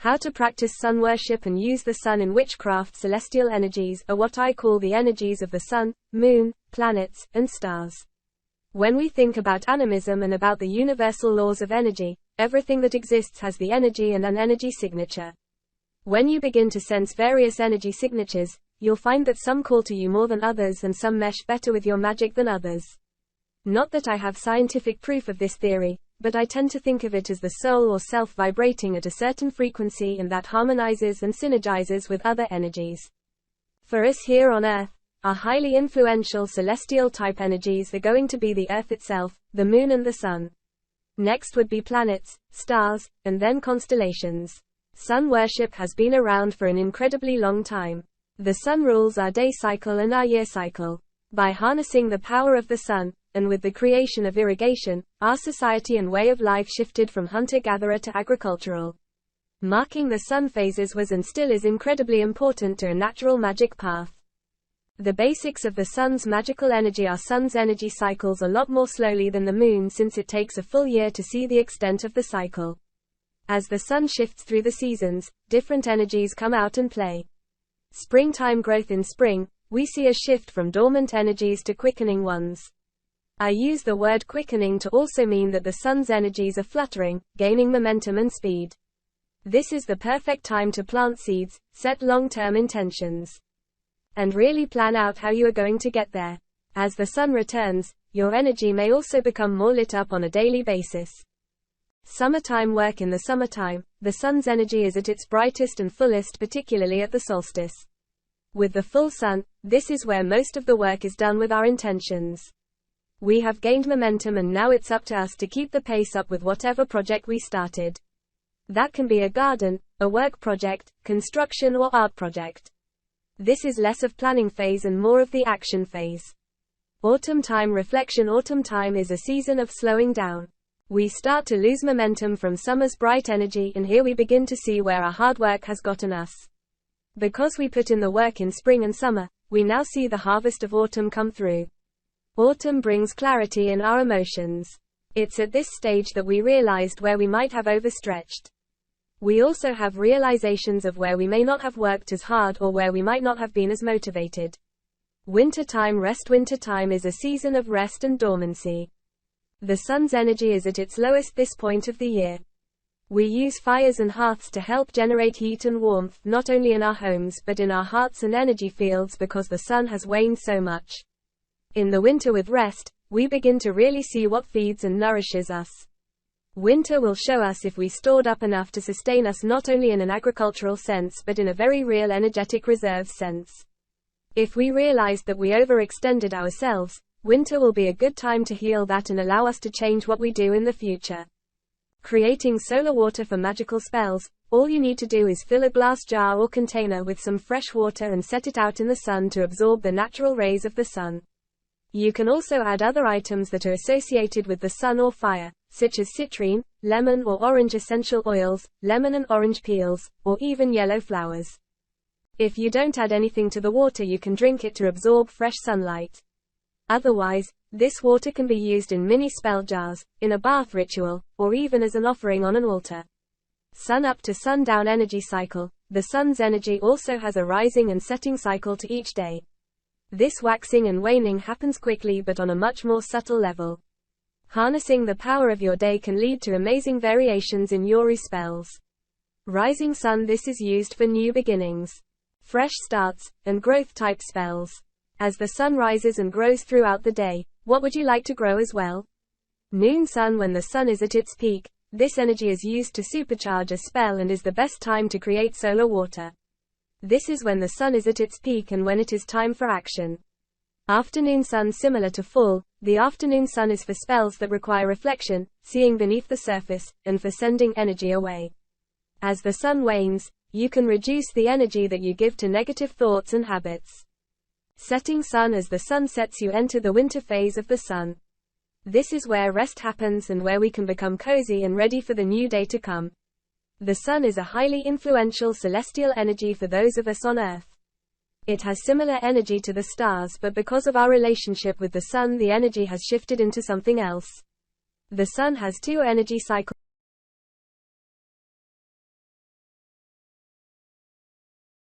How to practice sun worship and use the sun in witchcraft. Celestial energies are what I call the energies of the sun, moon, planets, and stars. When we think about animism and about the universal laws of energy, everything that exists has the energy and an energy signature. When you begin to sense various energy signatures, you'll find that some call to you more than others and some mesh better with your magic than others. Not that I have scientific proof of this theory, but I tend to think of it as the soul or self vibrating at a certain frequency and that harmonizes and synergizes with other energies. For us here on Earth, our highly influential celestial type energies are going to be the Earth itself, the moon and the sun. Next would be planets, stars, and then constellations. Sun worship has been around for an incredibly long time. The sun rules our day cycle and our year cycle. By harnessing the power of the sun, and with the creation of irrigation, our society and way of life shifted from hunter-gatherer to agricultural. Marking the sun phases was and still is incredibly important to a natural magic path. The basics of the sun's magical energy are sun's energy cycles a lot more slowly than the moon since it takes a full year to see the extent of the cycle. As the sun shifts through the seasons, different energies come out and play. Springtime growth. In spring, we see a shift from dormant energies to quickening ones. I use the word quickening to also mean that the sun's energies are fluttering, gaining momentum and speed. This is the perfect time to plant seeds, set long-term intentions, and really plan out how you are going to get there. As the sun returns, your energy may also become more lit up on a daily basis. Summertime work. In the summertime, the sun's energy is at its brightest and fullest, particularly at the solstice. With the full sun, this is where most of the work is done with our intentions. We have gained momentum and now it's up to us to keep the pace up with whatever project we started. That can be a garden, a work project, construction or art project. This is less of planning phase and more of the action phase. Autumn time. Reflection. Autumn time is a season of slowing down. We start to lose momentum from summer's bright energy and here we begin to see where our hard work has gotten us. Because we put in the work in spring and summer, we now see the harvest of autumn come through. Autumn brings clarity in our emotions. It's at this stage that we realized where we might have overstretched. We also have realizations of where we may not have worked as hard or where we might not have been as motivated. Winter time. Rest. Winter time is a season of rest and dormancy. The sun's energy is at its lowest this point of the year. We use fires and hearths to help generate heat and warmth, not only in our homes but in our hearts and energy fields because the sun has waned so much. In the winter with rest, we begin to really see what feeds and nourishes us. Winter will show us if we stored up enough to sustain us not only in an agricultural sense but in a very real energetic reserve sense. If we realized that we overextended ourselves, winter will be a good time to heal that and allow us to change what we do in the future. Creating solar water for magical spells. All you need to do is fill a glass jar or container with some fresh water and set it out in the sun to absorb the natural rays of the sun. You can also add other items that are associated with the sun or fire, such as citrine, lemon or orange essential oils, lemon and orange peels, or even yellow flowers. If you don't add anything to the water, you can drink it to absorb fresh sunlight. Otherwise, this water can be used in mini spell jars, in a bath ritual, or even as an offering on an altar. Sun up to sundown energy cycle. The sun's energy also has a rising and setting cycle to each day. This waxing and waning happens quickly but on a much more subtle level. Harnessing the power of your day can lead to amazing variations in your spells. Rising sun. This is used for new beginnings, fresh starts, and growth type spells. As the sun rises and grows throughout the day, what would you like to grow as well? Noon sun. When the sun is at its peak, this energy is used to supercharge a spell and is the best time to create solar water. This is when the sun is at its peak and when it is time for action. Afternoon sun. Similar to fall, the afternoon sun is for spells that require reflection, seeing beneath the surface, and for sending energy away. As the sun wanes, you can reduce the energy that you give to negative thoughts and habits. Setting sun. As the sun sets, you enter the winter phase of the sun. This is where rest happens and where we can become cozy and ready for the new day to come. The sun is a highly influential celestial energy for those of us on Earth. It has similar energy to the stars, but because of our relationship with the sun, the energy has shifted into something else. The sun has two energy cycles.